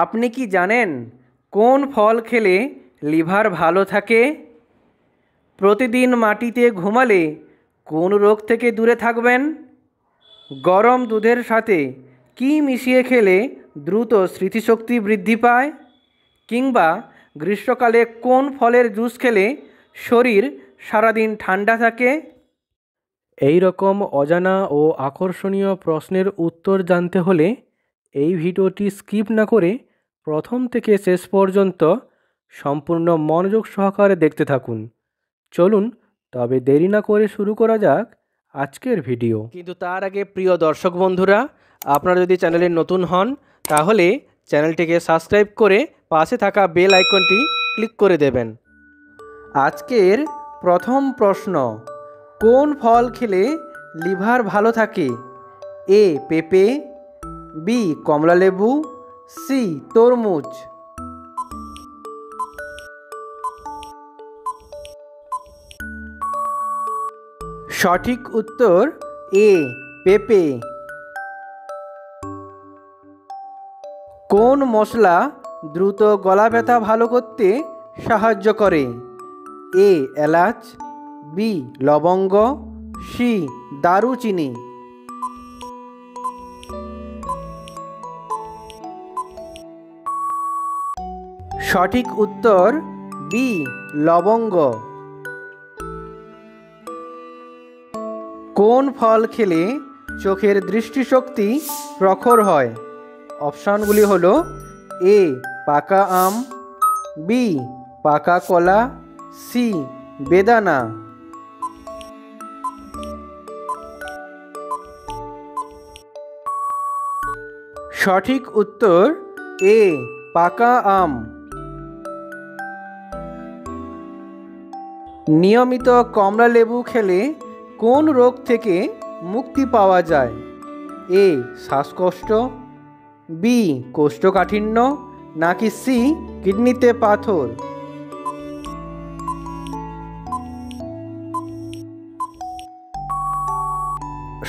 আপনি কি জানেন কোন ফল খেলে লিভার ভালো থাকে? প্রতিদিন মাটিতে ঘুমালে কোন রোগ থেকে দূরে থাকবেন? গরম দুধের সাথে কি মিশিয়ে খেলে দ্রুত স্মৃতিশক্তি বৃদ্ধি পায়? কিংবা গ্রীষ্মকালে কোন ফলের জুস খেলে শরীর সারাদিন ঠান্ডা থাকে? এই রকম অজানা ও আকর্ষণীয় প্রশ্নের উত্তর জানতে হলে এই ভিডিওটি স্কিপ না করে প্রথম থেকে শেষ পর্যন্ত সম্পূর্ণ মনোযোগ সহকারে দেখতে থাকুন। চলুন তবে দেরি না করে শুরু করা যাক আজকের ভিডিও। কিন্তু তার আগে প্রিয় দর্শক বন্ধুরা, আপনারা যদি চ্যানেলে নতুন হন তাহলে চ্যানেলটিকে সাবস্ক্রাইব করে পাশে থাকা বেল আইকনটি ক্লিক করে দেবেন। আজকের প্রথম প্রশ্ন, কোন ফল খেলে লিভার ভালো থাকে? এ পেঁপে, বি কমলালেবু, সি তরমুজ। সঠিক উত্তর এ পেঁপে। কোন মশলা দ্রুত গলা ব্যথা ভালো করতে সাহায্য করে? এ এলাচ, বি লবঙ্গ, সি দারুচিনি। সঠিক উত্তর বি লবঙ্গ। কোন ফল খেলে চোখের দৃষ্টিশক্তি প্রখর হয়? অপশানগুলি হলো এ পাকা আম, বি পাকা কলা, সি বেদানা। সঠিক উত্তর এ পাকা আম। নিয়মিত কমলা লেবু খেলে কোন রোগ থেকে মুক্তি পাওয়া যায়? এ শ্বাসকষ্ট, বি কোষ্ঠকাঠিন্য, নাকি সি কিডনিতে পাথর।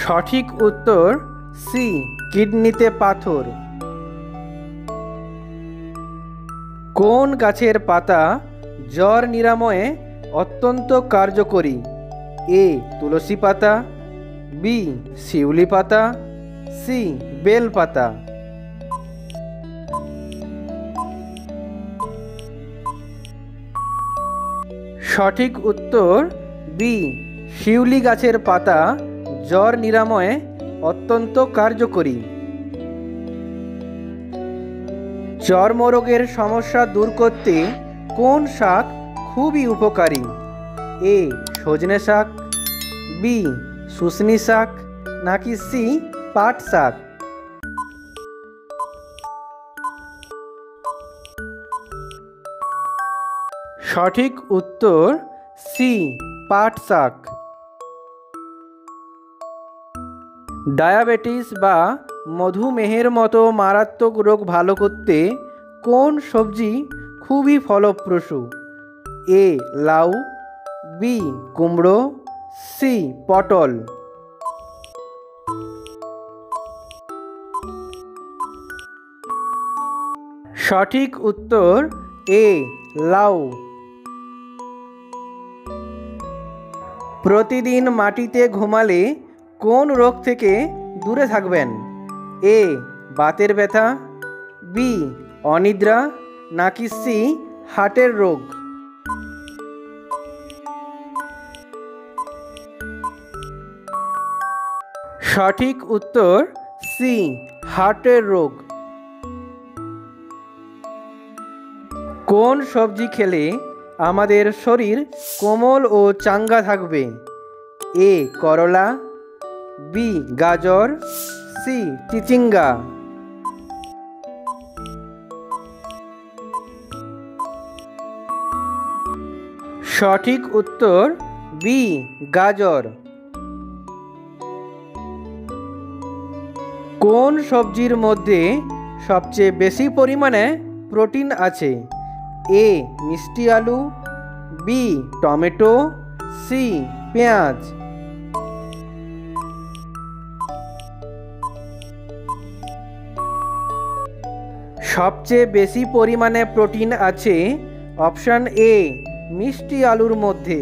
সঠিক উত্তর সি কিডনিতে পাথর। কোন গাছের পাতা জ্বর নিরাময়ে অত্যন্ত কার্যকরী? এ তুলসী পাতা, বি শিউলি পাতা, সি বেল পাতা। সঠিক উত্তর বি শিউলি গাছের পাতা জ্বর নিরাময়ে অত্যন্ত কার্যকরী। চর্মরোগের সমস্যা দূর করতে কোন শাক খুবই উপকারী? এ সজনে শাক, বি শুশনি শাক, নাকি সি পাট শাক। সঠিক উত্তর সি পাট শাক। ডায়াবেটিস বা মধুমেহের মতো মারাত্মক রোগ ভালো করতে কোন সবজি খুবই ফলপ্রসূ? এ লাউ, বি কুমড়ো, সি পটল। সঠিক উত্তর এ লাউ। প্রতিদিন মাটিতে ঘুমালে কোন রোগ থেকে দূরে থাকবেন? এ বাতের ব্যথা, বি অনিদ্রা, নাকি সি হার্টের রোগ। সঠিক উত্তর সি হার্টের রোগ। কোন সবজি খেলে আমাদের শরীর কোমল ও চাঙ্গা থাকবে? এ করলা, বি গাজর, সি চিচিঙ্গা। সঠিক উত্তর বি গাজর। কোন সবজির মধ্যে সবচেয়ে বেশি পরিমাণে প্রোটিন আছে? এ মিষ্টি আলু, বি টমেটো, সি পেঁয়াজ। সবচেয়ে বেশি পরিমাণে প্রোটিন আছে অপশান এ মিষ্টি আলুর মধ্যে।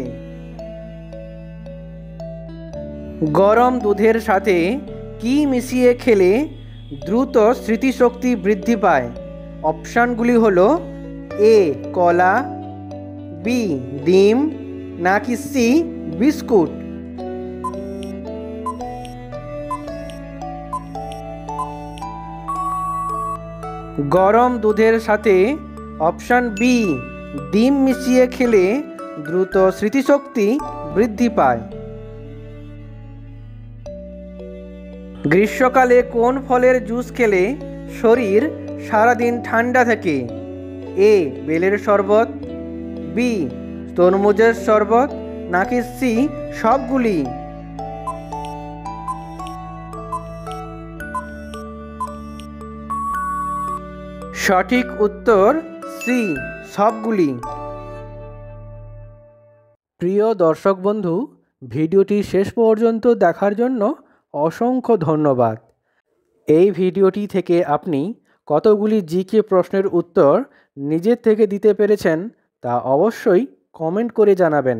গরম দুধের সাথে কি মিশিয়ে খেলে দ্রুত স্মৃতিশক্তি বৃদ্ধি পায়? অপশানগুলি হলো এ কলা, বি ডিম, নাকি সি বিস্কুট। গরম দুধের সাথে অপশান বি ডিম মিশিয়ে খেলে দ্রুত স্মৃতিশক্তি বৃদ্ধি পায়। গ্রীষ্মকালে কোন ফলের জুস খেলে শরীর সারাদিন ঠান্ডা থাকে? এ বেলের শরবত, বি তরমুজের শরবত, নাকি সি সবগুলি। সঠিক উত্তর সি সবগুলি। প্রিয় দর্শক বন্ধু, ভিডিওটি শেষ পর্যন্ত দেখার জন্য অসংখ্য ধন্যবাদ। এই ভিডিওটি থেকে আপনি কতগুলি জিকে প্রশ্নের উত্তর নিজের থেকে দিতে পেরেছেন তা অবশ্যই কমেন্ট করে জানাবেন।